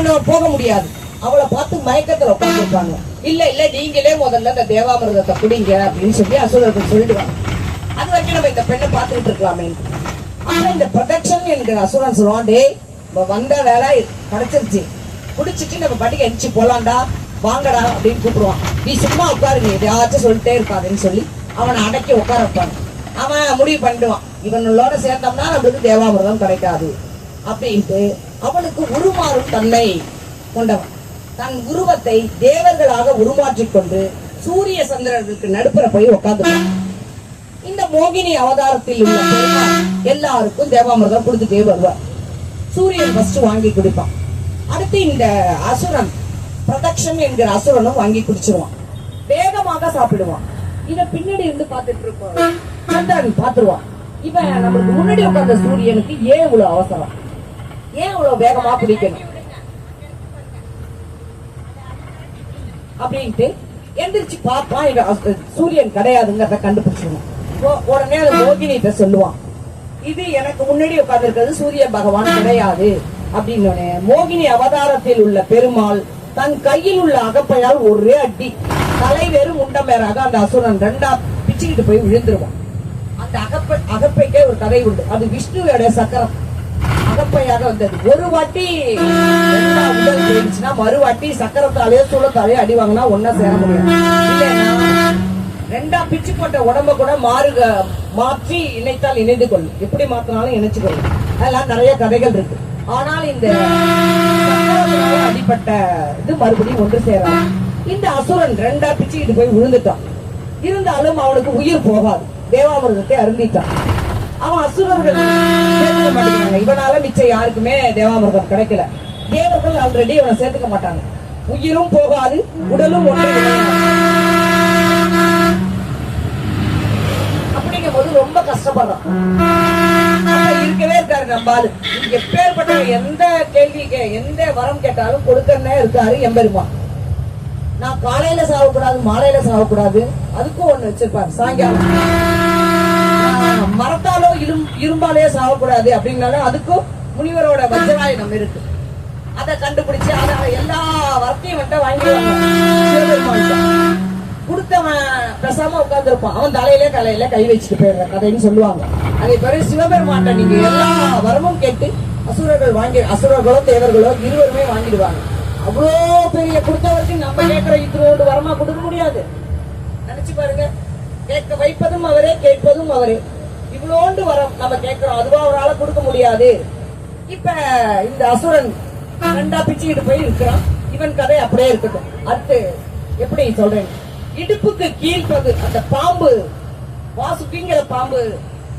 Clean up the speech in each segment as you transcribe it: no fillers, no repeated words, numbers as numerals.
இவன் போக முடியாது. அவளை பார்த்து மயக்கத்துல உட்காந்துருப்பாங்க. இல்ல இல்ல நீங்களே முதல்ல இந்த தேவாமிர்தத்தை குடிங்க அப்படின்னு சொல்லி அசுரர்கள் சொல்லிடுவாங்க. அது வரைக்கும் நம்ம இந்த பெண்ணை பார்த்துக்கிட்டு இருக்கலாமே. ஆனா இந்த ப்ரொடெக்ஷன் என்கிற அசுரன் சொல்லுவான், டே வந்த வேலை கிடைச்சிருச்சு, குடிச்சிட்டு நம்ம பாட்டுக்கு எந்திச்சு போலாம்டா, வாங்கடா அப்படின்னு கூப்பிடுவான். நீ சும்மா உட்காருங்க, எதையாச்சும் சொல்லிட்டே இருக்காதுன்னு சொல்லி அவனை அடக்கி உட்கார வைப்பான். அவன் முடிவு பண்ணிடுவான், இவனோட சேர்ந்தோம்னா நம்மளுக்கு தேவாமிர்தம் கிடைக்காது அப்படின்ட்டு. அவனுக்கு உருமாறும் தன்மை கொண்டவன் தன் உருவத்தை தேவர்களாக உருமாற்றிக் கொண்டு சூரிய சந்திரர்களுக்கு நடுப்புற போய் உட்காந்துருவான். இந்த மோகினி அவதாரத்தில் உள்ள பெருமாள் எல்லாருக்கும் தேவாமிர்தம் கொடுத்துட்டே வருவார். சூரியன் ஃபர்ஸ்ட் வாங்கி குடிப்பான். அடுத்து இந்த அசுரன் ப்ரொடெக்ஷன் என்கிற அசுரனும் வாங்கி குடிச்சிருவான். வேகமாக சாப்பிடுவான். இத பின்னாடி இருந்து பார்த்துட்டு இருப்பான். சந்திரன் பார்த்துருவான், இவன் நம்மளுக்கு முன்னாடி உட்கார்ந்த சூரியனுக்கு ஏன் இவ்வளவு அவசரம், ஏன் இவ்வளவு வேகமா குடிக்கணும் அப்படின்ட்டு எந்திரிச்சு பார்ப்பான். சூரியன் கிடையாதுங்கிறத கண்டுபிடிச்சிருவான். உடனே அது மோகினிட்ட சொல்லுவான், இது எனக்கு முன்னாடி உட்கார்ந்து இருக்கிறது சூரிய பகவான் கிடையாது அப்படின்னு. மோகினி அவதாரத்தில் உள்ள பெருமாள் தன் கையில் உள்ள அகப்பையால் ஒரே அடி, தலை வேறு முண்டம் வேறாக அந்த அசுரன் ரெண்டா பிச்சுக்கிட்டு போய் விழுந்துருவான். அந்த அகப்பைக்கே ஒரு கதை உண்டு. அது விஷ்ணுவோட சக்கரம் அகப்பையாக வந்தது. ஒரு வாட்டி உடல் போயிடுச்சுன்னா மறுவாட்டி சக்கரத்தாலேயோ சூழத்தாலேயோ அடி வாங்கினா ஒன்னா சேர முடியும். இல்லைன்னா ரெண்டா பிச்சு போட்ட உடம்ப கூட மாற்றி இணைத்தால் இணைந்து கொள்ளும். எப்படி மாத்தினாலும் இணைச்சு கொள்ளும். அதெல்லாம் நிறைய கதைகள் இருக்கு. ஆனால் இந்த அடிப்பட்ட இது மறுபடியும் ஒன்று சேராது. இந்த அசுரன் ரெண்டா பிச்சுக்கிட்டு போய் விழுந்துட்டான். இருந்தாலும் அவனுக்கு உயிர் போகாது. தேவாமிர்தத்தை அருந்திட்டான். அவன் அசுரர்கள் சேர்த்துக்க மாட்டேங்கிறாங்க. இவனால மிச்சம் யாருக்குமே தேவாமிர்தம் கிடைக்கல. தேவர்கள் ஆல்ரெடி இவனை சேர்த்துக்க மாட்டாங்க. உயிரும் போகாது, உடலும் ஒன்றே. அப்படிங்கும் போது ரொம்ப கஷ்டப்படுறான். இருக்கவே இருக்காரு நம்பாலு. எப்பேற்பட்ட எந்த கேள்வி எந்த வரம் கேட்டாலும் கொடுக்கறனே இருக்காரு எம்பெருமான். நான் காலையில சாவக்கூடாது, மாலையில சாவக்கூடாது, அதுக்கும் ஒண்ணு வச்சிருப்பாரு. சாயங்காலம் மரத்தாலோ இரும்பாலே சாவக்கூடாது அப்படின்னாலும் அதுக்கும் முனிவரோட வஜ்ராயுதம் இருக்கு. அதை கண்டுபிடிச்சு எல்லா வரத்தையும் மட்டும் வாங்கிடுவாங்க. கொடுத்தவன் பேசாம உட்கார்ந்து இருப்பான். அவன் தலையில கை வச்சுட்டு போயிடுற கதைன்னு சொல்லுவாங்க. அதே பிறகு சிவபெருமான்ட்ட நீங்க எல்லா வரமும் கேட்டு அசுரர்களோ தேவர்களோ இருவருமே வாங்கிடுவாங்க. அவ்வளோ பெரிய கொடுத்தவருக்கு நம்ம கேட்கிற இத்தனோடு வரமா கொடுக்க முடியாது. நினைச்சு பாருங்க, கேட்க வைப்பதும் அவரே, கேட்பதும் அவரே. இவ்வளோண்டு வரம் நம்ம கேட்கிறோம், அதுவா அவரால் கொடுக்க முடியாது. இப்ப இந்த அசுரன் ரெண்டா பிச்சுக்கிட்டு போய் இருக்கிறான். இவன் கதை அப்படியே இருக்கட்டும். அடுத்து எப்படி சொல்றேன், இடுப்புக்கு கீழ்ப்பது அந்த பாம்பு வாசுக்கிங்கிற பாம்பு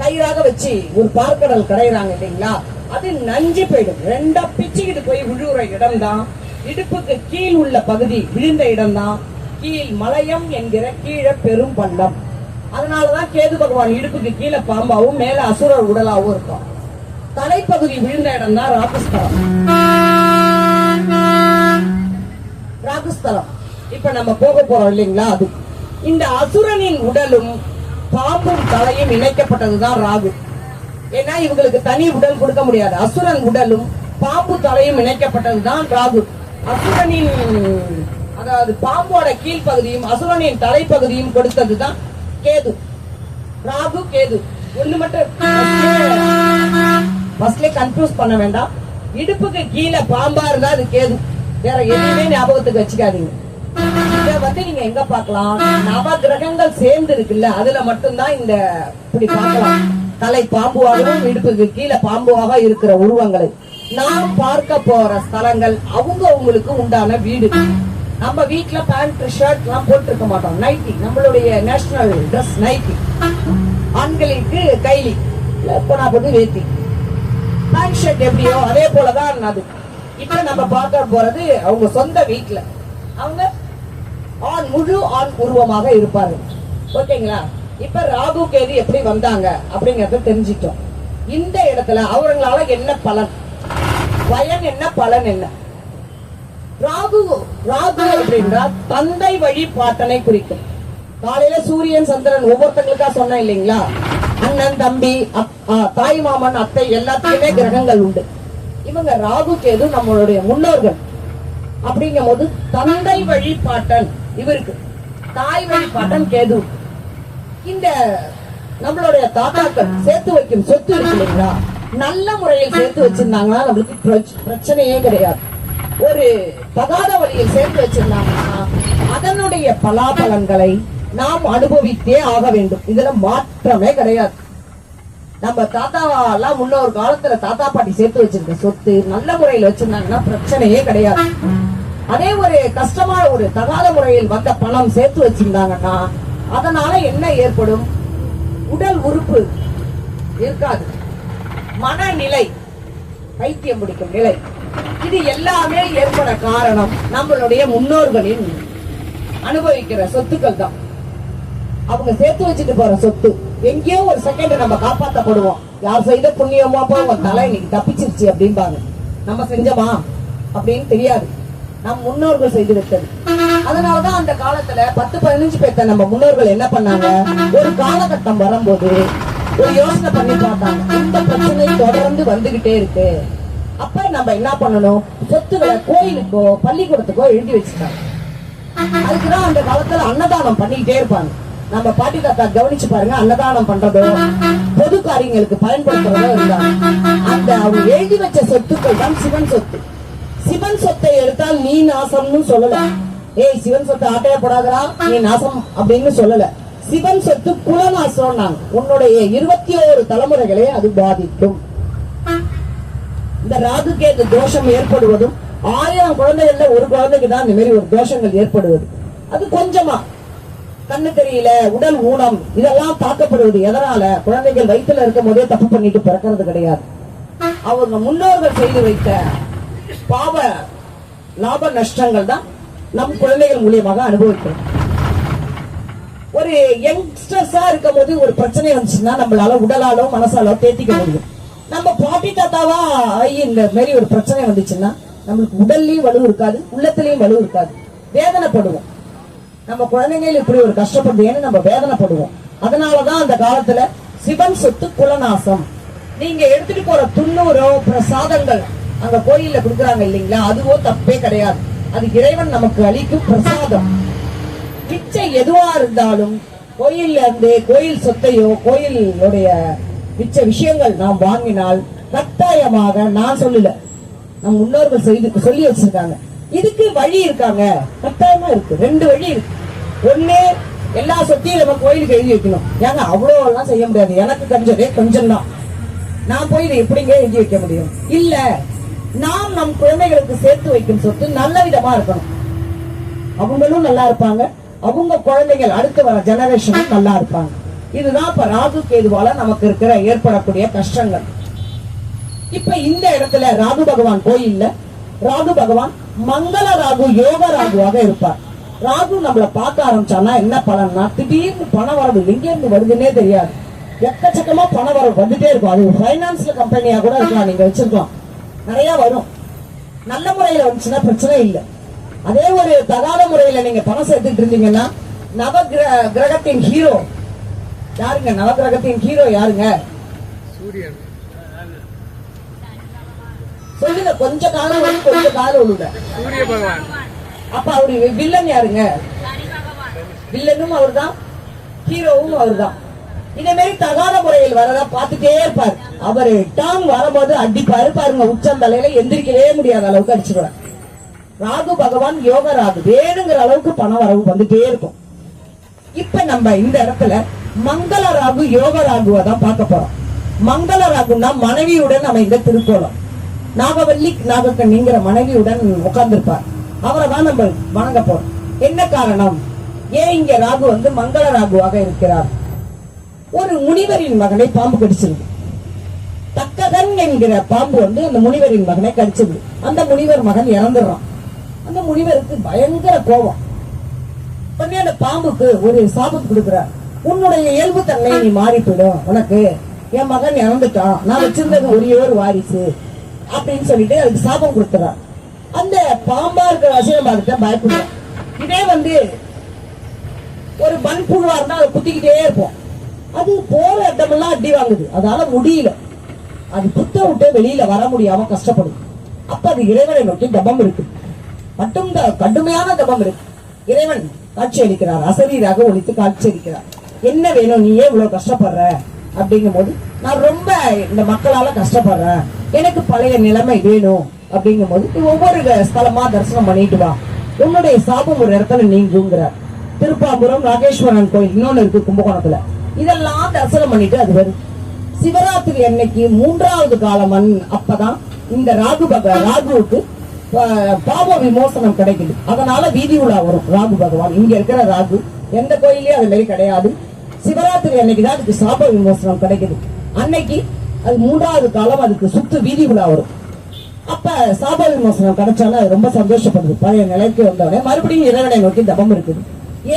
கயிறாக வச்சு ஒரு பார்க்கடல் கடைறாங்க இல்லைங்களா, அது நஞ்சு போயிடும். ரெண்டா பிச்சுக்கிட்டு போய் விழுற இடம் தான் இடுப்புக்கு கீழ் உள்ள பகுதி. விழுந்த இடம் தான் கீழ் மலையம் என்கிற கீழே பெரும் பள்ளம். அதனாலதான் கேது பகவான் இடுப்புக்கு கீழே பாம்பாவும் மேல அசுரர் உடலாவும் இருக்கும். தலைப்பகுதி விழுந்த இடம் தான் ராகுஸ்தலம். ராகுஸ்தலம் இப்ப நம்ம போக போறோம் இல்லைங்களா, அது. இந்த அசுரனின் உடலும் பாம்பும் தலையும் இணைக்கப்பட்டதுதான் ராகு. ஏன்னா இவங்களுக்கு தனி உடல் கொடுக்க முடியாது. அசுரன் உடலும் பாம்பு தலையும் இணைக்கப்பட்டதுதான் ராகு. அசுரனின் அதாவது பாம்போட கீழ்பகுதியும் அசுரனின் தலைப்பகுதியும் கொடுத்ததுதான் கேது. ராகு கேது ஒண்ணு மட்டும் கன்ஃபியூஸ் பண்ண வேண்டாம். இடுப்புக்கு கீழே பாம்பா இருந்தா அது கேது. வேற எதுவுமே ஞாபகத்துக்கு வச்சுக்காதீங்க. இத நீங்க எங்க பாக்கலாம், நவ கிரகங்கள் சேர்ந்து இருக்குல்ல, அதுல மட்டும்தான் இந்த இப்படி பார்க்கலாம். தலை பாம்புவாகவும் இடுப்புக்கு கீழே பாம்புவாக இருக்கிற உருவங்களை நாம் பார்க்க போற ஸ்தலங்கள் அவங்க உங்களுக்கு உண்டான வீடு. நம்ம வீட்டுல பேண்ட் ஷர்ட் எல்லாம் போட்டிருக்க மாட்டோம். நைட்டி, நம்மளுடைய நேஷனல் ட்ரெஸ் நைட்டி. ஆண்களுக்கு கைலி, பொண்ணு வேட்டி. பேண்ட் ஷர்ட் எப்படியோ அதே போலதான் அது. இப்ப நம்ம பார்க்க போறது அவங்க சொந்த வீட்டுல. அவங்க முழு ஆண் உருவமாக இருப்பாரு. ஓகேங்களா? இப்ப ராகு கேது எப்படி வந்தாங்க அப்படிங்கறத தெரிஞ்சிட்டோம். இந்த இடத்துல அவங்களால என்ன பலன், பயன் என்ன, பலன் என்ன? ராகு அப்படின்றா தந்தை வழி பாட்டனை குறிக்கும். காலையில சூரியன் சந்திரன் ஒவ்வொருத்தங்களுக்கா சொன்ன இல்லைங்களா, அண்ணன் தம்பி தாய் மாமன் அத்தை எல்லாத்துக்குமே கிரகங்கள் உண்டு. இவங்க ராகு கேது நம்மளுடைய முன்னோர்கள். அப்படிங்கும் போது தந்தை வழிபாட்டன் இவருக்கு, தாய் வழிபாட்டன் கேது. இந்த நம்மளுடைய தாத்தாக்கள் சேர்த்து வைக்கும் சொத்து இருக்கு இல்லைங்களா, நல்ல முறையில் சேர்த்து வச்சிருந்தாங்கன்னா நம்மளுக்கு பிரச்சனையே கிடையாது. ஒரு தகாத வழியில் சேர்த்து வச்சிருந்தாங்கன்னா அதனுடைய பலாபலன்களை நாம் அனுபவித்தே ஆக வேண்டும். இதுல மாற்றமே கிடையாது. நம்ம தாத்தாவெல்லாம் முன்னொரு காலத்துல தாத்தா பாட்டி சேர்த்து வச்சிருக்க சொத்து நல்ல முறையில் வச்சிருந்தாங்கன்னா பிரச்சனையே கிடையாது. அதே ஒரு கஷ்டமான ஒரு தகாத முறையில் வந்த பணம் சேர்த்து வச்சிருந்தாங்கன்னா அதனால என்ன ஏற்படும்? உடல் உறுப்பு இருக்காது, மனநிலை, பைத்தியம் பிடிக்கும் நிலை, இது எல்லாமே ஏற்பட காரணம் நம்மளுடைய முன்னோர்களின் அனுபவிக்கிற சொத்துக்கள் தான். அவங்க சேர்த்து வச்சுட்டு போற சொத்து எங்கேயோ ஒரு செகண்ட் நம்ம காப்பாற்றப்படுவோம். யார் செய்த புண்ணியமா உன் தலை இன்னைக்கு தப்பிச்சிருச்சு அப்படின்பாங்க. நம்ம செஞ்சோமா அப்படின்னு தெரியாது, நம் முன்னோர்கள் செய்து வைத்தது. அதனாலதான் அந்த காலத்துல 10-15 பேர்த்த நம்ம முன்னோர்கள் என்ன பண்ணாங்க, ஒரு காலகட்டம் வரும்போது ஒரு யோசனை பண்ணி பார்த்தாங்க, இந்த பிரச்சனை தொடர்ந்து வந்துகிட்டே இருக்கு, அப்ப நம்ம என்ன பண்ணணும், சொத்துக்களை கோயிலுக்கோ பள்ளிக்கூடத்துக்கோ எழுதி வச்சுட்டாங்க. அதுக்குதான் அந்த காலத்துல அன்னதானம் பண்ணிக்கிட்டே இருப்பாங்க. நம்ம பாட்டி தாத்தா கவனிச்சு பாருங்க, அன்னதானம் பண்றதோ பொது காரியங்களுக்கு பயன்படுத்துறதோ இருந்தாங்க. அந்த அவங்க எழுதி வச்ச சொத்துக்கள் தான் சிவன் சொத்து. சிவன் சொத்தை எடுத்தால் நீ நாசம்னு சொல்லல, ஏய் சிவன் சொத்தை ஆட்டைய போடாதா நீ நாசம் அப்படின்னு சொல்லல. சிவன் சொத்து குலநாசம். உன்னுடைய 21 தலைமுறைகளை அது பாதிக்கும். இந்த ராகு கேது தோஷம் ஏற்படுவதும் 1000 குழந்தைகள்ல ஒரு குழந்தைக்கு தான் இந்த மாதிரி ஒரு தோஷங்கள் ஏற்படுவது. அது கொஞ்சமா கண்ணு தெரியல, உடல் ஊனம், இதெல்லாம் தாக்கப்படுவது எதனால? குழந்தைகள் வயிற்றுல இருக்கும் போதே தப்பு பண்ணிட்டு பிறக்கிறது கிடையாது. அவங்க முன்னோர்கள் செய்து வைத்த பாவ லாப நஷ்டங்கள் தான் நம் குழந்தைகள் மூலியமாக அனுபவிக்கிறோம். ஒரு யங்ஸ்டர்ஸா இருக்கும் போது ஒரு பிரச்சனை வந்துச்சுன்னா நம்மளால உடலாலோ மனசாலோ தேத்திக்க முடியும். நம்ம பாட்டி தாத்தாவா இந்த மாதிரி ஒரு பிரச்சனை வந்துச்சுன்னா நம்மளுக்கு உடல்லயும் வலு இருக்காது, உள்ளத்திலயும் வலு இருக்காது, வேதனைப்படுவோம். நம்ம குழந்தைகள் இப்படி ஒரு கஷ்டப்படுறேன்னு நம்ம வேதனைப்படுவோம். அதனாலதான் அந்த காலத்துல சிவன் சொத்து குலநாசம். நீங்க எடுத்துட்டு போற துண்ணூரோ பிரசாதங்கள் அங்க கோயில்ல கொடுக்குறாங்க இல்லைங்களா, அதுவோ தப்பே கிடையாது. அது இறைவன் நமக்கு அளிக்கும் பிரசாதம். பிச்சை எதுவா இருந்தாலும் கோயில்ல இருந்து கோயில் சொத்தையோ கோயிலுடைய மிச்ச விஷயங்கள் நாம் வாங்கினால் கட்டாயமாக, நான் சொல்லல, நம் முன்னோர்கள் சொல்லி வச்சிருக்காங்க, இதுக்கு வழி இருக்காங்க, கட்டாயமா இருக்கு. 2 வழி இருக்கு. ஒண்ணு, எல்லா சொத்தையும் நம்ம கோயிலுக்கு எழுதி வைக்கணும். ஏங்க அவ்வளவு எல்லாம் செய்ய முடியாது, எனக்கு கஞ்சதே கொஞ்சம் தான், நான் போய் இதை எப்படிங்க எழுதி வைக்க முடியும்? இல்ல, நாம் நம் குழந்தைகளுக்கு சேர்த்து வைக்கும் சொத்து நல்ல விதமா இருக்கணும். அவங்களும் நல்லா இருப்பாங்க, அவங்க குழந்தைகள் அடுத்து வர ஜெனரேஷனும் நல்லா இருப்பாங்க. இதுதான் இப்ப ராகு கேதுவால நமக்கு இருக்கிற ஏற்படக்கூடிய கஷ்டங்கள். இப்ப இந்த இடத்துல ராகு பகவான் கோயில்ல ராகு பகவான் மங்கள ராகு, யோக ராகுவாக இருப்பார். ராகு நம்மள பார்க்க ஆரம்பிச்சானா என்ன பலன்னா, திடீர்னு பண வரவு எங்க இருந்து வருதுன்னே தெரியாது, எக்கச்சக்கமா பண வரவு வந்துட்டே இருக்கும். அது பைனான்ஸ்ல கம்பெனியா கூட இருக்கலாம், நீங்க வச்சிருக்கலாம், நிறைய வரும். நல்ல முறையில வந்துச்சுன்னா பிரச்சனை இல்லை. அதே ஒரு தகாத முறையில நீங்க பணம் சேர்த்துட்டு இருந்தீங்கன்னா, நவ கிரகத்தின் ஹீரோ யாருங்க? நவகிரகத்தின் ஹீரோ யாருங்க? சூரியன். சொல்லுங்க, கொஞ்ச காலம் வந்து கொஞ்ச காலம் ஒழுங்க. சூரிய பகவான். அப்ப அவரு வில்லன் யாருங்க? வில்லனும் அவர் தான், ஹீரோவும் அவர் தான். இதே மாதிரி தகாத முறையில் வரதா பார்த்துட்டே இருப்பார். அவரு டான் வரும்போது அடிப்பாரு பாருங்க, உச்சந்தலையில எந்திரிக்கவே முடியாத அளவுக்கு அடிச்சுடுவார். ராகு பகவான் யோக ராகு, வேணுங்கிற அளவுக்கு பண வரவு வந்துட்டே இருக்கும். இப்ப நம்ம இந்த இடத்துல மங்கள ராகு யோக ராகுவை தான் பார்க்க போறோம். மங்கள ராகுன்னா மனைவியுடன் அமைந்த திருக்கோலம். நாகவல்லி நாகக்கண்ணிங்கிற மனைவியுடன் உட்கார்ந்திருப்பார். அவரை தான் நம்ம வணங்க போறோம். என்ன காரணம்? ஏன் இங்க ராகு வந்து மங்கள ராகுவாக இருக்கிறார்? ஒரு முனிவரின் மகனை பாம்பு கடிச்சிருக்கு. தக்ககன் என்கிற பாம்பு வந்து அந்த முனிவரின் மகனை கடிச்சது. அந்த முனிவர் மகன் இறந்துடுறான். அந்த முனிவருக்கு பயங்கர கோபம். உடனே அந்த பாம்புக்கு ஒரு சாபத்து கொடுக்கிறார். உன்னுடைய இயல்பு தன்மை நீ மாறி போயிடும், உனக்கு என் மகன் இறந்துட்டான், நான் வச்சிருந்தது ஒரே ஒரு வாரிசு அப்படின்னு சொல்லிட்டு அதுக்கு சாபம் கொடுத்துறார். அந்த பாம்பா இருக்கிற வசியம் பார்த்துட்டு பயப்படுறான். இதே வந்து ஒரு மண்புழுவா இருந்தா அதை குத்திக்கிட்டே இருப்போம். அது போற இடமெல்லாம் அடி வாங்குது, அதால முடியல, அது புத்த விட்டு வெளியில வர முடியாம கஷ்டப்படுது. அப்ப அது இறைவனை நோக்கி தபம் இருக்கு. மட்டும் கடுமையான தபம் இருக்கு. இறைவன் காட்சி அளிக்கிறார், அசரீராக ஒழித்து காட்சி அளிக்கிறார். என்ன வேணும், நீ ஏன் இவ்வளவு கஷ்டப்படுற அப்படிங்கும் போது, நான் ரொம்ப இந்த மக்களால கஷ்டப்படுறேன், எனக்கு பழைய நிலைமை வேணும் அப்படிங்கும் போது, நீ ஒவ்வொரு ஸ்தலமா தரிசனம் பண்ணிட்டு வா, உன்னுடைய சாபம் ஒரு இடத்துல நீங்குங்கிறார். திருப்பாம்புரம் ராகேஸ்வரன் கோயில் இன்னொன்னு இருக்கு கும்பகோணத்துல. இதெல்லாம் தரிசனம் பண்ணிட்டு அது வரும். சிவராத்திரி அன்னைக்கு 3வது காலமன் அப்பதான் இந்த ராகுவுக்கு பாப விமோசனம் கிடைக்குது. அதனால வீதி உலா வரும் ராகு பகவான். இங்க இருக்கிற ராகு எந்த கோயிலையும் அது மாதிரி கிடையாது. சிவராத்திரி அன்னைக்குதான் அதுக்கு சாப விமோசனம் கிடைக்குது. அன்னைக்கு அது 3வது காலம், அதுக்கு சுத்து வீதி உலா வரும். அப்ப சாப விமோசனம் கிடைச்சாலும் அது ரொம்ப சந்தோஷப்படுது. பழைய நிலைக்கு வந்தவனே மறுபடியும் இறைவனை நோக்கி தபம் இருக்குது.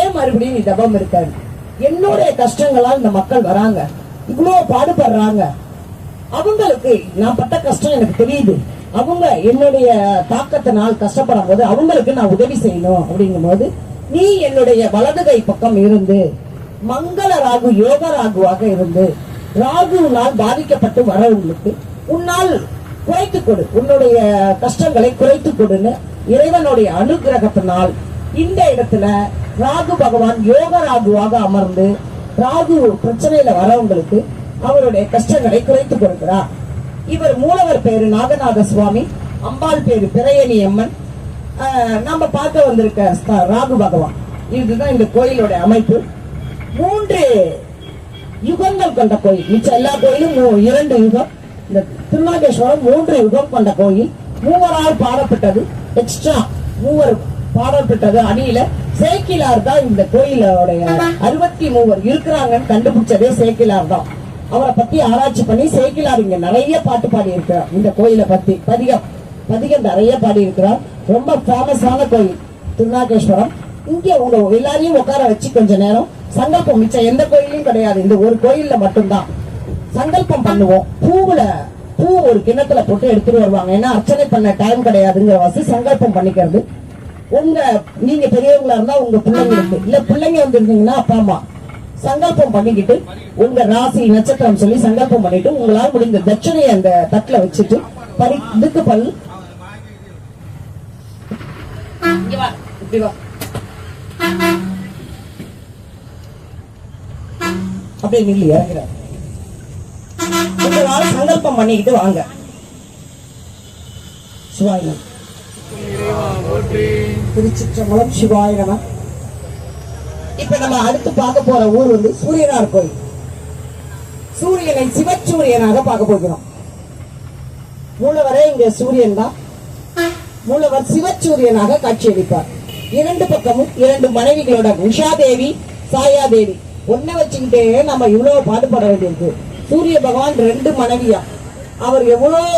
ஏன் மறுபடியும் நீ தபம் இருக்காது? என்னுடைய கஷ்டங்களால் இந்த மக்கள் வராங்க, இவ்வளவு பாடுபடுறாங்க, அவங்களுக்கு நான் பட்ட கஷ்டம் எனக்கு தெரியுது, அவங்க என்னுடைய தாக்கத்தினால் கஷ்டப்படும் போது அவங்களுக்கு நான் உதவி செய்யணும் அப்படிங்கும் போது, நீ என்னுடைய வலது கை பக்கம் இருந்து மங்கள ராகு யோக ராகுவாக இருந்து ராகுவினால் பாதிக்கப்பட்டு வரவங்களுக்கு உன்னால் குறைத்துக் கொடு, உன்னுடைய கஷ்டங்களை குறைத்துக் கொடுன்னு இறைவனுடைய அனுகிரகத்தினால் இந்த இடத்துல ராகு பகவான் யோக ராகுவாக அமர்ந்து ராகு பிரச்சனையில வரவங்களுக்கு அவருடைய கஷ்டங்களை குறைத்துக் கொடுக்கிறார். இவர் மூலவர் பேரு நாகநாத சுவாமி, அம்பாள் பேரு பிறையணி அம்மன். நாம பார்க்க வந்திருக்க ராகு பகவான். இதுதான் இந்த கோயிலோட அமைப்பு. 3 யுகங்கள் கொண்ட கோயில். மிச்ச எல்லா கோயிலும் 2 யுகம். இந்த திருநாகேஸ்வரம் 3 யுகம் கொண்ட கோயில். 3 பாடப்பட்டது, எக்ஸ்ட்ரா 3 பாடப்பட்டது. அணியில சேக்கிலார் தான் இந்த கோயிலோடைய 63 இருக்கிறாங்கன்னு கண்டுபிடிச்சதே சேக்கிலார் தான். அவரை பத்தி ஆராய்ச்சி பண்ணி சேக்கிலார் இங்க நிறைய பாட்டு பாடி இருக்கிறார். இந்த கோயிலை பத்தி பதிகம் நிறைய பாடி இருக்கிறார். ரொம்ப ஃபேமஸான கோயில் திருநாகேஸ்வரம். இங்க உங்க எல்லாரையும் உட்கார வச்சு கொஞ்ச நேரம் சங்கல்பம், மிச்சம் எந்த கோயிலும் கிடையாது, இந்த ஒரு கோயில்ல மட்டும்தான் சங்கல்பம் பண்ணுவோம். பூ ஒரு கிண்ணத்துல போட்டு எடுத்துட்டு வருவாங்க. ஏன்னா அர்ச்சனை பண்ண டைம் கிடையாதுங்கிற வாசி சங்கல்பம் பண்ணிக்கிறது. நீங்க பெரியவங்களா இருந்தா உங்க பிள்ளைங்களுக்கு, இல்ல பிள்ளைங்க வந்திருந்தீங்கன்னா அப்பா அம்மா சங்கல்பம் பண்ணிக்கிட்டு உங்க ராசி நட்சத்திரம் சொல்லி சங்கல்பம் பண்ணிட்டு உங்களால் முடிந்த தட்சணையை அந்த தட்டுல வச்சுட்டு இதுக்கு பல் அப்படியே நில்லி இறங்குறாரு. உங்களால் சங்கல்பம் பண்ணிக்கிட்டு வாங்க. சிவாய திருச்சிற்றம்பலம். சிவாய நம. இப்ப நம்ம அடுத்து பார்க்க போற ஊர் வந்து சூரியனார் கோயில். சூரியனை சிவசூரியனாக பார்க்க போகிறோம். மூலவரே இங்க சூரியன் தான். மூலவர் சிவசூரியனாக காட்சியளிப்பார். 2 பக்கமும் 2 மனைவிகளோட, உஷாதேவி சாயாதேவி. ஒன்ன வச்சுக்கிட்டே நம்ம இவ்வளவு பாடுபட வேண்டியிருக்கு. சூரிய பகவான் 2 மனைவியா, அவர் எவ்வளவு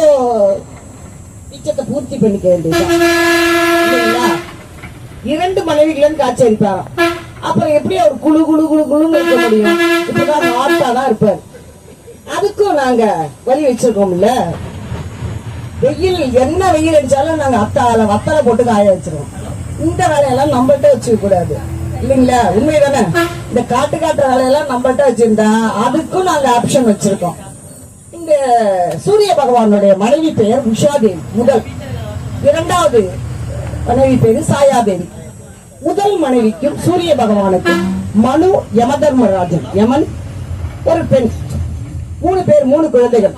இச்சத்தை பூர்த்தி பண்ணிக்க வேண்டியது. 2 மனைவிகளும் காட்சி அளிப்பாராம். அப்புறம் எப்படி அவர் குழு குழு குழு குழுன்னு இருக்க முடியும்? இப்பதான் ஆட்டாதான் இருப்பார். அதுக்கும் நாங்க வழி வச்சிருக்கோம். இல்ல வெயில் என்ன வெயில் அடிச்சாலும் நாங்க வத்தலை போட்டு காய வச்சிருக்கோம். இந்த வேலையெல்லாம் நம்மள்ட்ட வச்சுக்க கூடாது இல்லைங்களா? உண்மைதானே? இந்த காட்டு வேலையெல்லாம் நம்மள்ட்ட வச்சிருந்தா அதுக்கும் நாங்க ஆப்ஷன் வச்சிருக்கோம். இந்த சூரிய பகவானுடைய மனைவி பெயர் உஷாதேவி முதல். 2வது மனைவி பேரு சாயாதேவி. முதல் மனைவிக்கும் சூரிய பகவானுக்கும் மனு யமதர்மராஜன், யமன், ஒரு பெண், 3 பேர், 3 குழந்தைகள்.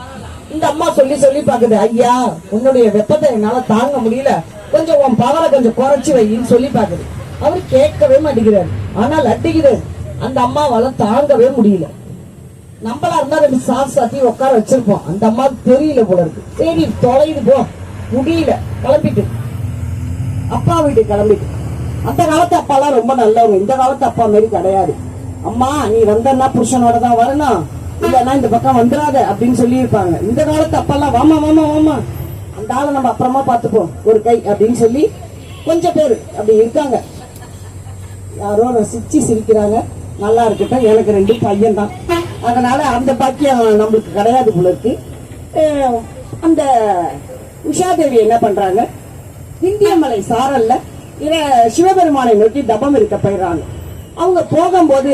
இந்த அம்மா சொல்லி சொல்லி பாக்குது, ஐயா உன்னுடைய வெப்பத்தை என்னால தாங்க முடியல, கொஞ்சம் உன் பவரை கொஞ்சம் குறைச்சு வைன்னு சொல்லி பாக்குது. அவரு கேட்கவே மாட்டேங்கிறாரு. ஆனால் அடிக்கிறாரு. அந்த அம்மாவால தாங்கவே முடியல. நம்மளா இருந்தா 2 சாத்தி உட்கார வச்சிருப்போம். அந்த அம்மாவுக்கு தெரியல போல இருக்கு. சரி தொலைது போ, முடியல, கிளம்பிட்டு அப்பா வீட்டுக்கு கிளம்பிட்டு. அந்த காலத்து அப்பாலாம் ரொம்ப நல்லவங்க. இந்த காலத்து அப்பா மாரி கிடையாது. அம்மா நீ வந்தன்னா புருஷனோட தான் வரணும், இல்லன்னா இந்த பக்கம் வந்துடாத அப்படின்னு சொல்லி இருப்பாங்க. இந்த காலத்து அப்பாலாம் வாமா வாமா வாமா, அந்த ஆளை நம்ம அப்புறமா பாத்துப்போம் ஒரு கை அப்படின்னு சொல்லி கொஞ்சம் பேர் அப்படி இருக்காங்க. யாரோ ரசிச்சு சிரிக்கிறாங்க. நல்லா இருக்கட்டும், எனக்கு 2 பையன் தான், அதனால அந்த பாக்கியம் நம்மளுக்கு கிடையாது போல இருக்கு. அந்த உஷாதேவி என்ன பண்றாங்க, இந்தியமலை சாரல்ல சிவபெருமானை நோக்கி தபம் இருக்க போயிடுறாங்க. அவங்க போகும்போது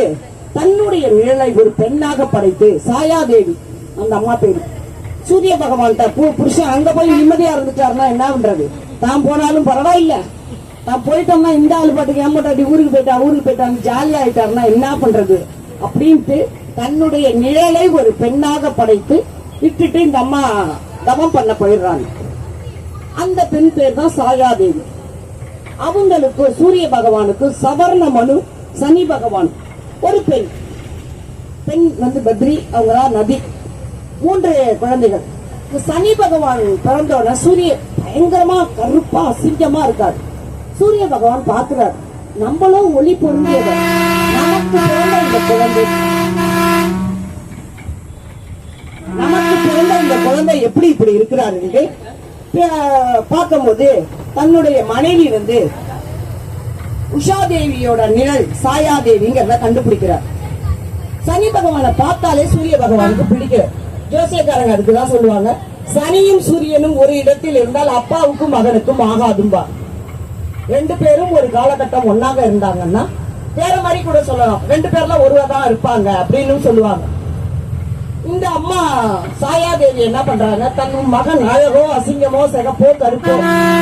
தன்னுடைய நிழலை ஒரு பெண்ணாக படைத்து, சாயாதேவி அந்த அம்மா பேரு, சூரிய பகவான் புருஷன் அங்க போய் நிம்மதியா இருந்துட்டாருன்னா என்ன பண்றது? தான் போனாலும் பரவாயில்ல, நான் போயிட்டோம்னா இந்த ஆளு பாட்டுக்கு ஏமாட்டாடி ஊருக்கு போயிட்டாங்க ஜாலியா ஆயிட்டாருன்னா என்ன பண்றது அப்படின்ட்டு தன்னுடைய நிழலை ஒரு பெண்ணாக படைத்து விட்டுட்டு இந்த அம்மா தவம் பண்ண போயிடுறாங்க. அந்த பெண் பேர் தான் சாயாதேவி. அவங்களுக்கு சூரிய பகவானுக்கு சவர்ண மனு, சனி பகவான், ஒரு பெண் வந்து பத்ரி, அவங்க நதி, 3 குழந்தைகள். சனி பகவான் பிறந்தோட சூரிய பயங்கரமா கருப்பா அசிங்கமா இருக்காரு. சூரிய பகவான் பாக்குறாரு, நம்மளும் ஒளி பொருந்தியவர், நமக்கு பிறந்த இந்த குழந்தை எப்படி இப்படி இருக்கிறாரு பார்க்கும்போது தன்னுடைய மனைவி வந்து உஷாதேவியோட நிழல் சாயாதேவிங்கிறத கண்டுபிடிக்கிறார். சனி பகவானை பார்த்தாலே சூரிய பகவானுக்கு பிடிக்க, ஜோசியக்காரங்க அதுக்குதான் சொல்லுவாங்க, சனியும் சூரியனும் ஒரு இடத்தில் இருந்தால் அப்பாவுக்கும் மகனுக்கும் ஆகாதும்பா. 2 பேரும் ஒரு காலகட்டம் ஒன்னாக இருந்தாங்கன்னா வேற மாதிரி கூட சொல்லலாம், 2 பேர்ல ஒருவர் தான் இருப்பாங்க அப்படின்னு சொல்லுவாங்க. இந்த அம்மா சாயாதேவி என்ன பண்றாங்க, தன் மகன் அழகோ அசிங்கமோ சிகப்போ கருப்போ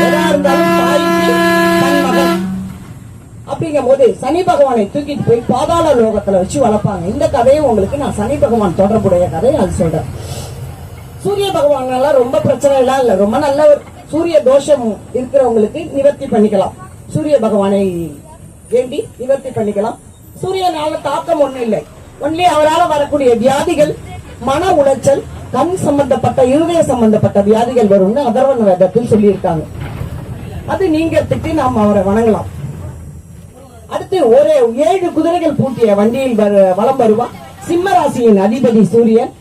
எதா இருந்தாலும் தாய்க்கு தன் மகன் அப்படிங்கும் போது சனி பகவானை தூக்கிட்டு போய் பாதாள லோகத்துல வச்சு வளர்ப்பாங்க. இந்த கதையை உங்களுக்கு நான் சனி பகவான் தொடர்புடைய கதை அது சொல்றேன். சூரிய பகவான் எல்லாம் ரொம்ப பிரச்சனை எல்லாம் இல்ல, ரொம்ப நல்ல ஒரு சூரிய தோஷம் இருக்கிறவங்களுக்கு நிவர்த்தி பண்ணிக்கலாம், சூரிய பகவானை வேண்டி நிவர்த்தி பண்ணிக்கலாம். சூரியனால தாக்கம் ஒண்ணு இல்லை, ஒன்லி அவரால் வரக்கூடிய வியாதிகள், மன உளைச்சல், கண் சம்பந்தப்பட்ட இருதய சம்பந்தப்பட்ட வியாதிகள் வரும்னு அதர்வண வேதத்தில் சொல்லி இருக்காங்க. அது நீங்கிறதுக்கு நாம் அவரை வணங்கலாம். அடுத்து ஒரு 7 குதிரைகள் பூட்டிய வண்டியில் வலம் வருவான். சிம்ம ராசியின் அதிபதி சூரியன்.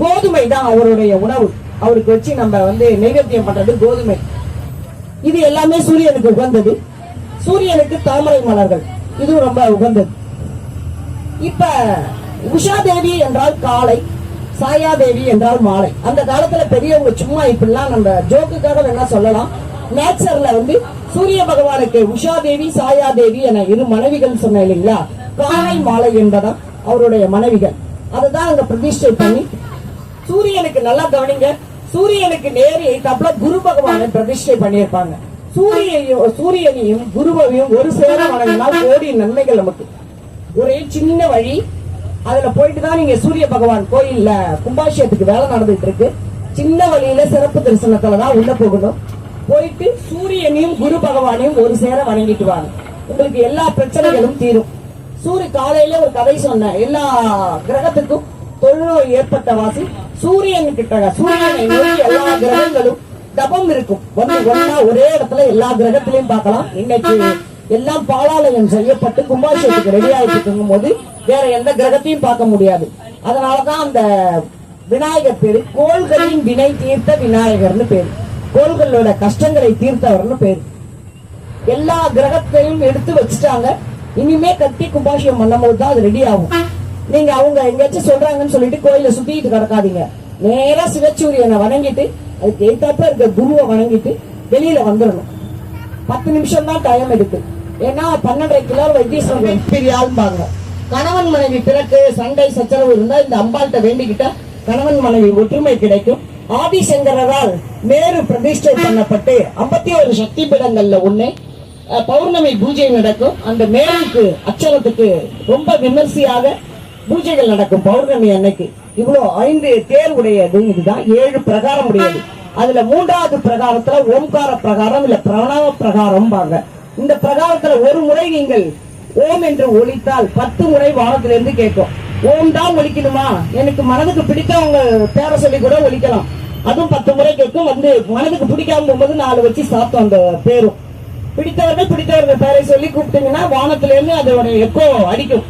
கோதுமை தான் அவருடைய உணவு, அவருக்கு வச்சு நம்ம வந்து நைவேத்தியம் பண்றது கோதுமை. இது எல்லாமே சூரியனுக்கு உகந்தது. சூரியனுக்கு தாமரை மலர்கள், இது ரொம்ப உகந்தது. இப்ப உஷாதேவி என்றால் காலை, சாயாதேவி என்றால் மாலை. அந்த காலத்துல பெரியவங்க சும்மா இப்படிலாம் நம்ம ஜோக்குக்காக வேணா சொல்லலாம். நேச்சர்ல வந்து சூரிய பகவானுக்கு உஷாதேவி சாயாதேவி என 2 மனைவிகள் சொன்ன இல்லைங்களா, காலை மாலை என்பதா அவருடைய மனைவிகள். அதுதான் அங்க பிரதிஷ்டை பண்ணி சூரியனுக்கு நல்லா கவனிங்க, சூரியனுக்கு நேர் எய்தாப்புல குரு பகவானை பிரதிஷ்டை பண்ணியிருப்பாங்க. சூரியனையும் குருவையும் ஒரு சேர வணங்கினால் கோடி நன்மைகள் நமக்கு. ஒரே சின்ன வழி, அதுல போயிட்டு தான் நீங்க சூரிய பகவான் கோயில்ல கும்பாபிஷேகத்துக்கு வேலை நடந்துட்டு இருக்கு. சின்ன வழியில சிறப்பு தரிசனத்துலதான் உள்ள போகணும். போயிட்டு சூரியனையும் குரு பகவானையும் ஒரு சேர வணங்கிட்டு வாங்க, உங்களுக்கு எல்லா பிரச்சனைகளும் தீரும். காலையில ஒரு கதை சொன்ன, எல்லா கிரகத்துக்கும் தொழுநோய் ஏற்பட்ட வாசி சூரியன் கிட்ட, சூரியனை நோக்கி எல்லா கிரகங்களும் தபம் இருக்கும். ஒன்னா ஒரே இடத்துல எல்லா கிரகத்திலையும் பார்க்கலாம். இன்னைக்கு எல்லாம் பாலாலயம் செய்யப்பட்டு கும்பாபிஷேகத்துக்கு ரெடி ஆயிட்டு இருக்கும் போது வேற எந்த கிரகத்தையும் பார்க்க முடியாது. அதனாலதான் அந்த விநாயகர் பேரு கோள்களின் வினை தீர்த்த விநாயகர்னு பேரு, கோள்களோட கஷ்டங்களை தீர்த்தவர்னு பேரு. எல்லா கிரகத்தையும் எடுத்து வச்சுட்டாங்க. இனிமே கட்டி கும்பாபிஷேகம் பண்ணும் போதுதான் அது ரெடி ஆகும். நீங்க அவங்க எங்கேயாச்சும் சொல்றாங்கன்னு சொல்லிட்டு கோயில சுத்திட்டு கிடக்காதீங்க. நேரா சிவசூரியனை வணங்கிட்டு அதுக்கு எதிர்த்தாப்புல இருக்க குருவை வணங்கிட்டு வெளியில வந்துடணும். 10 நிமிஷம் தான் டைம் எடுக்கு. ஏன்னா 12.5 கிலோ வைத்தீஸ்வரன் பெரிய ஆள்பாங்க. கணவன் மனைவி பிறகு சண்டை சச்சரவு இருந்தா இந்த அம்பாள்கிட்ட வேண்டிக்கிட்டா கணவன் மனைவி ஒற்றுமை கிடைக்கும். ஆதிசங்கரால் மேரு பிரதிஷ்டை பண்ணப்பட்டு 51 சக்தி பீடங்கள்ல ஒண்ணு பௌர்ணமி பூஜை நடக்கும். அந்த மேலுக்கு அச்சரத்துக்கு ரொம்ப விமர்சையாக பூஜைகள் நடக்கும் பௌர்ணமி அன்னைக்கு. இவ்வளவு 5 தேர் உடையது. இதுதான் 7 பிரகாரம் உடையது. அதுல 3வது பிரகாரத்துல ஓம்கார பிரகாரம் இல்ல பிரணவ பிரகாரம் பாங்க. இந்த பிரகாரத்துல ஒரு முறை நீங்கள் ஓம் என்று ஒலித்தால் 10 முறை வானத்திலிருந்து கேட்கும். ஓம் தான் ஒலிக்கணுமா, எனக்கு மனதுக்கு பிடித்தவங்க பேரை சொல்லி கூட ஒலிக்கலாம், அதுவும் 10 முறை கேட்கும். வந்து மனதுக்கு பிடிக்காம போகும்போது 4 வச்சு சாப்பிட்டோம். அந்த பேரும் பிடித்தவர்கள் பேரை சொல்லி கூப்பிட்டீங்கன்னா வானத்திலிருந்து அதோட எக்கோ அடிக்கும்.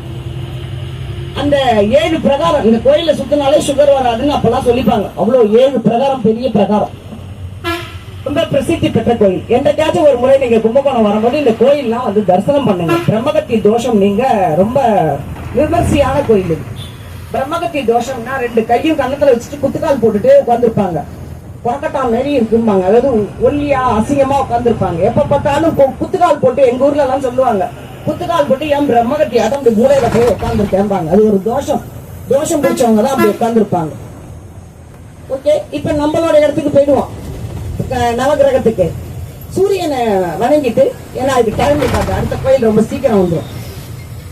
அந்த 7 பிரகாரம் இந்த கோயில சுத்தினாலே சுகர் வராதுன்னு அப்பெல்லாம் சொல்லிப்பாங்க. அவ்வளவு 7 பிரகாரம், பெரிய பிரகாரம், ரொம்ப பிரசித்தி பெற்ற கோயில். என்றைக்காச்சும் ஒரு முறை நீங்க கும்பகோணம் வரும்போது இந்த கோயில்லாம் வந்து தரிசனம் பண்ணுங்க. பிரம்மகத்தி தோஷம் நீங்க ரொம்ப விமர்சையான கோயில். பிரம்மகத்தி தோஷம்னா 2 கையும் கண்ணத்துல வச்சுட்டு குத்துக்கால் போட்டுட்டு உட்காந்துருப்பாங்க. கொரக்கட்டா மாரி இருக்கும்பாங்க, அதாவது ஒல்லியா அசிங்கமா உட்காந்துருப்பாங்க. எப்ப பார்த்தாலும் குத்துக்கால் போட்டு, எங்க ஊர்ல எல்லாம் சொல்லுவாங்க, குத்துக்கால் போட்டு ஏன் பிரம்மகத்தி ஆட்டம் அப்படி மூலையில போய் உட்காந்துருக்கேன்பாங்க. அது ஒரு தோஷம். தோஷம் பிடிச்சவங்க தான் அப்படி உட்காந்துருப்பாங்க. ஓகே, இப்ப நம்மளோட இடத்துக்கு போயிடுவோம், நவகிரகத்துக்கு. சூரியனை வணங்கிட்டு, ஏன்னா அதுக்கு டைம் இருக்காது, அடுத்த கோயில் ரொம்ப சீக்கிரம் வந்துடும்.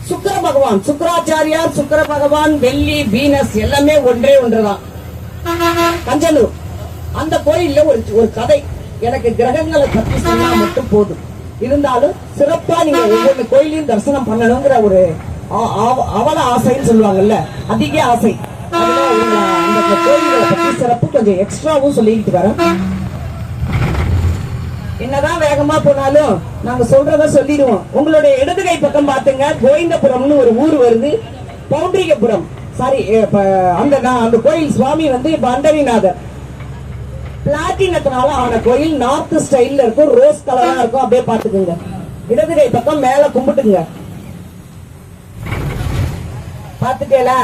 சுக்கிர பகவான், சுக்கராச்சாரியார், சுக்கிர பகவான், வெள்ளி, வீனஸ் எல்லாமே ஒன்றே ஒன்றுதான். கஞ்சனூர் அந்த கோயில்ல ஒரு கதை, எனக்கு கிரகங்களை பத்தி சொன்னா மட்டும் போதும், இருந்தாலும் சிறப்பா நீங்க ஒவ்வொரு கோயிலையும் தரிசனம் பண்ணணுங்கிற ஒரு அவல ஆசைன்னு சொல்லுவாங்கல்ல, அதிக ஆசை. அந்த கோயில்களை பத்தி சிறப்பு கொஞ்சம் எக்ஸ்ட்ராவும் சொல்லிட்டு வரேன். என்னதான் வேகமா போனாலும் நாங்க சொல்றத சொல்லிடுவோம். உங்களுடைய இடது கை பக்கம் பாத்துங்க, கோவிந்தபுரம்னு ஒரு ஊர் வருது, பவுண்டரிகபுரம். சாரி, அந்த கோயில் சுவாமி வந்து பண்டரிநாதர். பிளாட்டினத்தினால ஆன கோயில், நார்த் ஸ்டைல்ல இருக்கும், ரோஸ் கலரா இருக்கும். அப்படியே பாத்துக்குங்க, இடது கை பக்கம் மேல கும்பிட்டுங்க. பாத்துட்டேலா?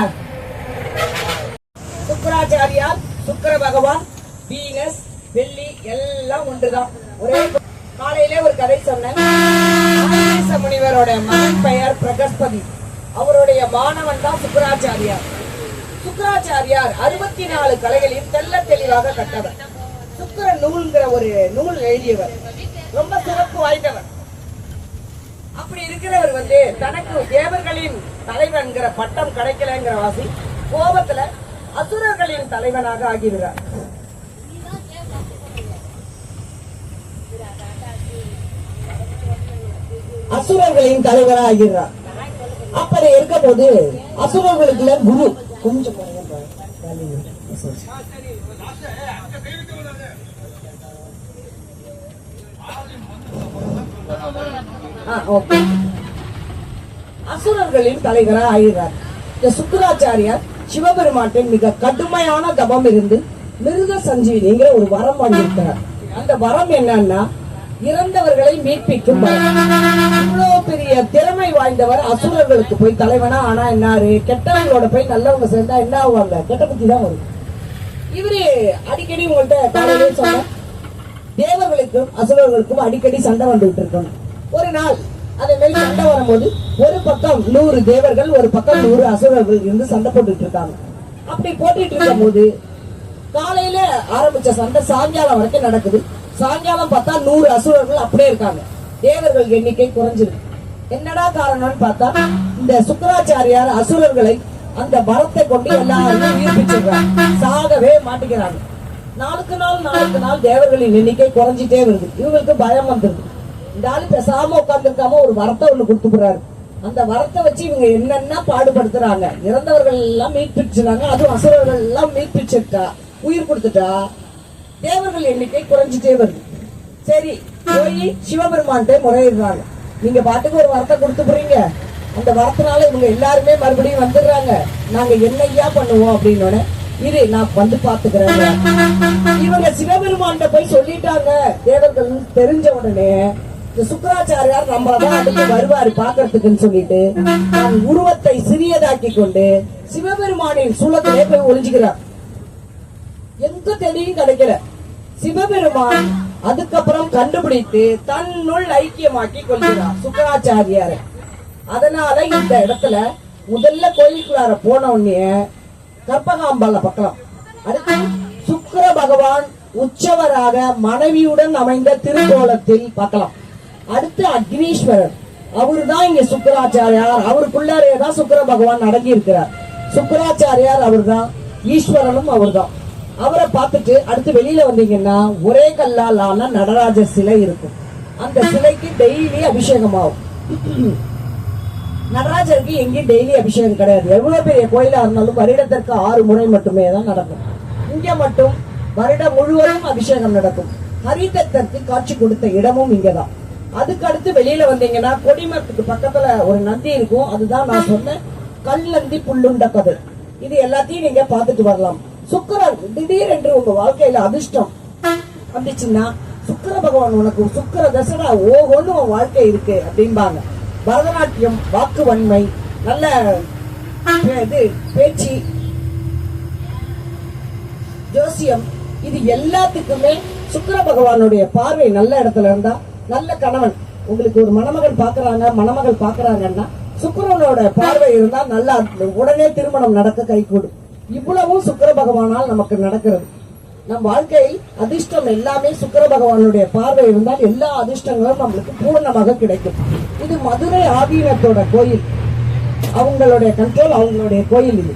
சுக்கராச்சாரியார், சுக்கிர பகவான், வீனஸ், வெள்ளி எல்லாம் ஒன்றுதான். ஒரே காலையிலே ஒரு கதை சொன்னேன். முனிவரோட மகன் பெயர் பிரகஸ்பதி, அவருடைய மாணவன் தான் சுக்கராச்சாரியார். சுக்கராச்சாரியார் 64 கலைகளையும் தெல்ல தெளிவாக கட்டவர். சுக்கிர நூல்ங்கிற ஒரு நூல் எழுதியவர், ரொம்ப சிறப்பு வாய்ந்தவர். அப்படி இருக்கிறவர் வந்து தனக்கு தேவர்களின் தலைவன்கிற பட்டம் கிடைக்கலங்கிற வாசி கோபத்துல அசுரர்களின் தலைவனாக ஆகிறார். அசுரர்களின் தலைவராக ஆகிறார். அப்படி இருக்க போது அசுரர்களுக்குள்ள குரு கொஞ்சம் அசுரர்களின் தலைவராக ஆகிறார். இந்த சுக்கராச்சாரியார் சிவபெருமாட்டின் மிக கடுமையான தபம் இருந்து மிருக சஞ்சீவினிங்கிற ஒரு வரம் வாங்கியிருக்கிறார். அந்த வரம் என்னன்னா, இறந்தவர்களை மீட்பிக்கும் வரம். இவ்வளவு பெரிய திறமை வாய்ந்தவர் அசுரர்களுக்கு போய் தலைவனா ஆனா என்னாரு, கெட்டவங்களோட போய் நல்லவங்க சேர்ந்தா என்ன ஆவாங்க, கெட்ட புத்தி தான் வரும். இவரு அடிக்கடி உங்கள்கிட்ட காலையிலே சொன்ன, தேவர்களுக்கும் அசுரர்களுக்கும் அடிக்கடி சண்டை வந்துட்டு இருக்கணும். ஒரு நாள் அதே மாதிரி சண்டை வரும்போது ஒரு பக்கம் 100 தேவர்கள், ஒரு பக்கம் 100 அசுரர்கள் இருந்து சண்டை போட்டுட்டு இருக்காங்க. அப்படி போட்டுட்டு இருக்கும் போது காலையில ஆரம்பிச்ச சண்டை சாயங்காலம் வரைக்கும் நடக்குது. சாயங்காலம் பார்த்தா 100 அசுரர்கள் அப்படியே இருக்காங்க, தேவர்கள் எண்ணிக்கை குறைஞ்சிருக்கு. என்னடா காரணம்னு பார்த்தா, இந்த சுக்கராச்சாரியார் அசுரர்களை அந்த வரத்தை கொண்டு எல்லாருமே உயிர்ப்பிச்சிடுறாங்க, சாகவே மாட்டிக்கிறாங்க. நாளுக்கு நாள் தேவர்களின் எண்ணிக்கை குறைஞ்சிட்டே வருது. இவங்களுக்கு பயம் வந்துருது. இந்த ஆளு பேசாம உட்கார்ந்துருக்காம ஒரு வரத்தை ஒண்ணு கொடுத்துறாரு. அந்த வரத்தை வச்சு இவங்க என்னென்ன பாடுபடுத்துறாங்க. இறந்தவர்கள் எல்லாம் மீட்பிச்சுறாங்க, அதுவும் அசுரர்கள் எல்லாம் மீட்பிச்சுட்டா, உயிர் கொடுத்துட்டா தேவர்கள் எண்ணிக்கை குறைஞ்சிட்டே வருது. சரி, போய் சிவபெருமான்கிட்ட முறையிடுறாங்க. நீங்க பாட்டுக்கு ஒரு வரத்தை கொடுத்து போறீங்க, அந்த வரத்தினால இவங்க எல்லாருமே மறுபடியும் வந்துடுறாங்க, நாங்க என்னையா பண்ணுவோம் அப்படின்னு. இரு, நான் வந்து பாத்துக்கிறேன். இவங்க சிவபெருமான்கிட்ட போய் சொல்லிட்டாங்க. தேவர்கள் தெரிஞ்ச உடனே இந்த சுக்கராச்சாரியார் நம்மளதான் அடுத்து வருவாரு பாக்குறதுக்குன்னு சொல்லிட்டு தன் உருவத்தை சிறியதாக்கி கொண்டு சிவபெருமானின் சூலத்திலே போய் ஒளிஞ்சுக்கிறார். எங்க தெளிவும் கிடைக்கல. சிவபெருமான் அதுக்கப்புறம் கண்டுபிடித்து தன்னுள் ஐக்கியமாக்கி கொள்கிறார் சுக்கராச்சாரியாரை. அதனால இந்த இடத்துல முதல்ல கோயிலுக்குள்ளார போன உடனே கற்பகாம்பால பார்க்கலாம். அடுத்து சுக்கிர பகவான் உற்சவராக மனைவியுடன் அமைந்த திருக்கோலத்தில் பார்க்கலாம். அடுத்து அக்னீஸ்வரர், அவருதான் இங்க சுக்கராச்சாரியார். அவருக்குள்ளாரேதான் சுக்கிர பகவான் அடங்கி இருக்கிறார். சுக்கராச்சாரியார் அவர்தான், ஈஸ்வரனும் அவர்தான். அவரை பார்த்துட்டு அடுத்து வெளியில வந்தீங்கன்னா ஒரே கல்லால் ஆன நடராஜர் சிலை இருக்கும். அந்த சிலைக்கு டெய்லி அபிஷேகம் ஆகும். நடராஜருக்கு எங்கேயும் டெய்லி அபிஷேகம் கிடையாது. எவ்வளவு பெரிய கோயிலா இருந்தாலும் வருடத்திற்கு 6 முறை மட்டுமே தான் நடக்கும். இங்க மட்டும் வருடம் முழுவதும் அபிஷேகம் நடக்கும். ஹரிதத்திற்கு காட்சி கொடுத்த இடமும் இங்கதான். அதுக்கு அடுத்து வெளியில வந்தீங்கன்னா கொடிமரத்துக்கு பக்கத்துல ஒரு நந்தி இருக்கும். அதுதான் நான் சொன்ன கல்லந்தி புல்லுண்ட கதை. இது எல்லாத்தையும் நீங்க பாத்துட்டு வரலாம். சுக்கிரன் திடீரென்று உங்க வாழ்க்கையில அதிர்ஷ்டம் வந்துச்சுன்னா, சுக்கிர பகவான் உனக்கு சுக்கிர தசரா ஓஹோன்னு உன் வாழ்க்கை இருக்கு அப்படிம்பாங்க. பரதநாட்டியம், வாக்கு வன்மை, நல்ல இது பேச்சு, ஜோசியம், இது எல்லாத்துக்குமே சுக்கிர பகவானுடைய பார்வை நல்ல இடத்துல இருந்தா, நல்ல கணவன் உங்களுக்கு ஒரு மணமகன் பாக்குறாங்க, மணமகள் பாக்குறாங்கன்னா சுக்கிரனோட பார்வை இருந்தா நல்லா உடனே திருமணம் நடக்க கைகூடும். இவ்வளவும் சுக்கிர பகவானால் நமக்கு நடக்கிறது. நம் வாழ்க்கையில் அதிர்ஷ்டம் எல்லாமே சுக்கிர பகவானுடைய பார்வை இருந்தால் எல்லா அதிர்ஷ்டங்களும் நம்மளுக்கு பூர்ணமாக கிடைக்கும். இது மதுரை ஆதீனத்தோட கோயில், அவங்களுடைய கண்ட்ரோல், அவங்களுடைய கோயில் இது.